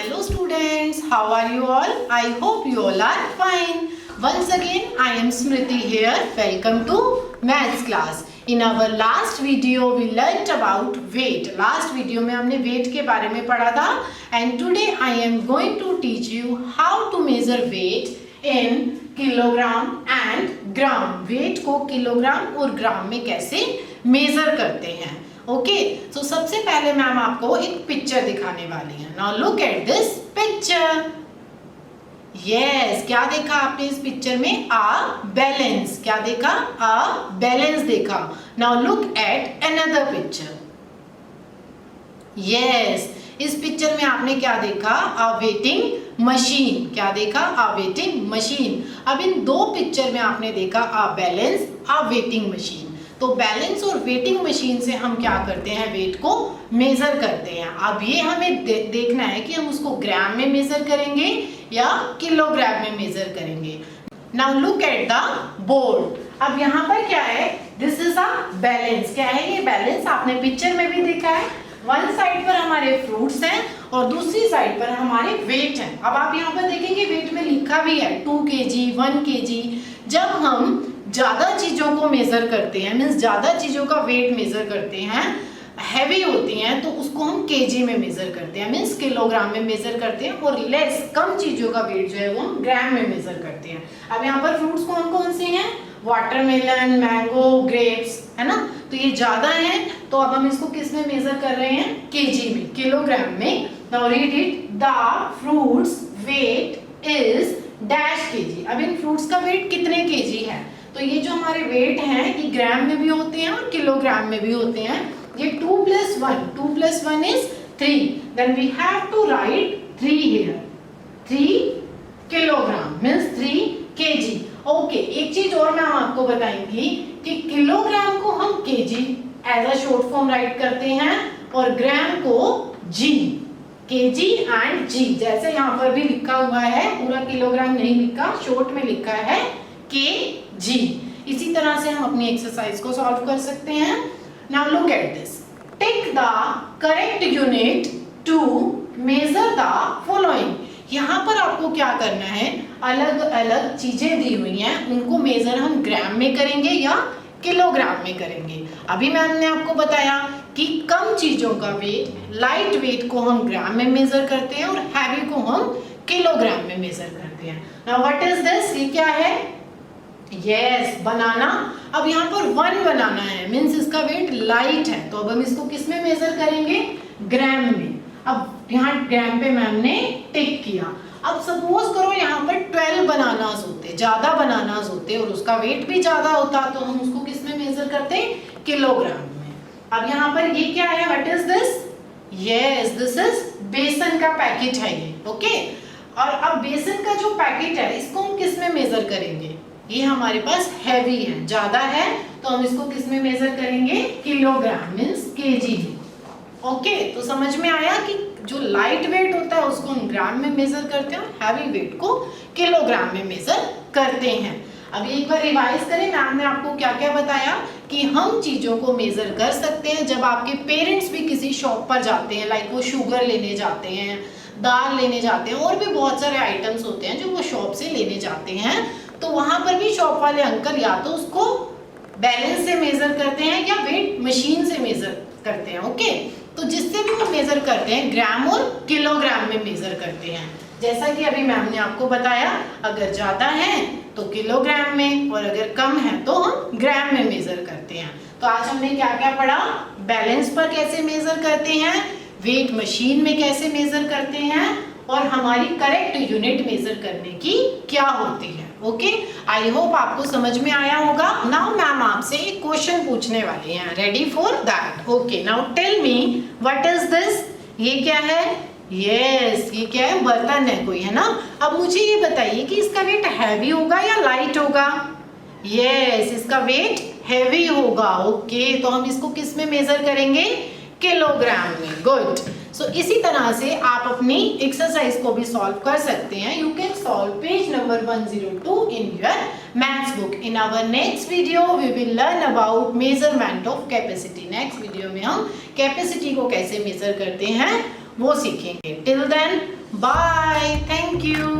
Hello students, how are you all? I hope you all are fine. Once again, I am Smriti here. Welcome to Maths class. In our last video, we learnt about weight. Last video में हमने weight के बारे में पढ़ा था. And today I am going to teach you how to measure weight in kilogram and gram. Weight को kilogram और ग्राम में कैसे मेजर करते हैं. ओके सो सबसे पहले मैम आपको एक पिक्चर दिखाने वाली है. Now look at this picture. Yes, क्या देखा आपने इस पिक्चर में? आ बैलेंस. क्या देखा? आ बैलेंस देखा. Now look at another picture. Yes, इस पिक्चर में आपने क्या देखा? आ वेटिंग मशीन. क्या देखा? आ वेटिंग मशीन. अब इन दो पिक्चर में आपने देखा आ बैलेंस, आ वेटिंग मशीन. तो बैलेंस और वेटिंग मशीन से हम क्या करते हैं? वेट को मेजर करते हैं. अब ये हमें देखना है कि हम उसको ग्राम में मेजर करेंगे या किलोग्राम में मेजर करेंगे. Now look at the board. अब यहाँ पर क्या है? This is a balance. क्या है ये बैलेंस? आपने पिक्चर में भी देखा है. वन साइड पर हमारे फ्रूट्स हैं और दूसरी साइड पर हमारे वेट हैं. अब आप यहाँ पर देखेंगे वेट में लिखा भी है 2 kg 1 kg. जब हम ज़्यादा चीज़ों को मेज़र करते हैं, मीन्स ज़्यादा चीज़ों का वेट मेज़र करते हैं, हैवी होती हैं, तो उसको हम केजी में मेज़र करते हैं, मीन्स किलोग्राम में मेज़र करते हैं. और लेस कम चीज़ों का वेट जो है वो हम ग्राम में मेज़र करते हैं. अब यहाँ पर फ्रूट्स कौन कौन से हैं? वाटरमेलन, मैंगो, ग्रेप्स, है ना. तो ये ज़्यादा हैं, तो अब हम इसको किस में मेज़र कर रहे हैं? केजी में, किलोग्राम में. Now read it. The fruits weight is dash kg. अब इन फ्रूट्स का वेट कितने केजी है? तो ये जो हमारे वेट हैं ये ग्राम में भी होते हैं और किलोग्राम में भी होते हैं. ये 2 + 1, 2 + 1 is 3. Then we have to write 3 here. 3 kilogram means 3 kg. Okay, एक चीज और मैं आपको बताएंगी कि किलोग्राम को हम kg as a short form write करते हैं और ग्राम को जी. केजी एंड जी, जैसे यहाँ पर भी लिखा हुआ है, पूरा किलोग्राम नहीं लिखा, शॉर्ट में लिखा है kg. इसी तरह से हम अपनी एक्सरसाइज को सॉल्व कर सकते हैं. Now look at this. Take the correct unit to measure the following. यहाँ पर आपको क्या करना है? अलग अलग चीजें दी हुई हैं, उनको मेजर हम ग्राम में करेंगे या किलोग्राम में करेंगे. अभी मैंने आपको बताया कि कम चीजों का वेट, लाइट वेट को हम ग्राम में मेजर करते हैं और हैवी को हम किलोग्राम में मेजर करते हैं. Now what is this? ये क्या है? यस, बनाना. अब यहाँ पर 1 बनाना है, मीन्स इसका वेट लाइट है, तो अब हम इसको किस में मेजर करेंगे? ग्राम में. अब यहाँ ग्राम पे मैम ने टिक किया. अब सपोज करो यहाँ पर 12 बनानास होते, ज्यादा बनानास होते और उसका वेट भी ज्यादा होता, तो हम उसको किस में मेजर करते? किलोग्राम में. अब यहाँ पर ये क्या है? What is this? Yes, this is बेसन का पैकेट है ये. ओके, और अब बेसन का जो पैकेट है इसको हम किस में मेजर करेंगे? ये हमारे पास हैवी है, ज्यादा है, तो हम इसको किस में मेजर करेंगे? Kilogram means KG. ओके, तो समझ में आया कि जो लाइट वेट होता है उसको हम ग्राम में मेजर करते हैं और हैवी वेट को किलोग्राम में मेजर करते हैं. अब एक बार रिवाइज करें, मैम ने आपको क्या क्या बताया कि हम चीजों को मेजर कर सकते हैं जब आपके पेरेंट्स भी किसी शॉप पर जाते हैं, लाइक वो शुगर लेने जाते हैं, दाल लेने जाते हैं, और भी बहुत सारे आइटम्स होते हैं जो वो शॉप से लेने जाते हैं. तो वहां पर भी शॉप वाले अंकल या तो उसको बैलेंस से मेजर करते हैं या वेट मशीन से मेजर करते हैं. ओके, तो जिससे भी वो मेजर करते हैं ग्राम और किलोग्राम में मेजर करते हैं. जैसा कि अभी मैम ने आपको बताया, अगर ज्यादा है तो किलोग्राम में और अगर कम है तो हम ग्राम में मेजर करते हैं. तो आज हमने क्या क्या पढ़ा? बैलेंस पर कैसे मेजर करते हैं, वेट मशीन में कैसे मेजर करते हैं, और हमारी करेक्ट यूनिट मेजर करने की क्या होती है. ओके, आई होप आपको समझ में आया होगा. नाउ मैम आपसे एक क्वेश्चन पूछने वाली हैं. Ready for that? Okay, now tell me what is this? ये क्या है? यस, ये क्या है? बर्तन है कोई, है ना. अब मुझे ये बताइए कि इसका वेट हैवी होगा या लाइट होगा? यस, इसका वेट हैवी होगा. ओके, तो हम इसको किस में मेजर करेंगे? किलोग्राम में. गुड. सो इसी तरह से आप अपनी एक्सरसाइज को भी सॉल्व कर सकते हैं. You can solve page number 102 in your maths book. In our next video we will learn about measurement of capacity. Next video में हम कैपेसिटी को कैसे मेजर करते हैं वो सीखेंगे। Till then bye, thank you.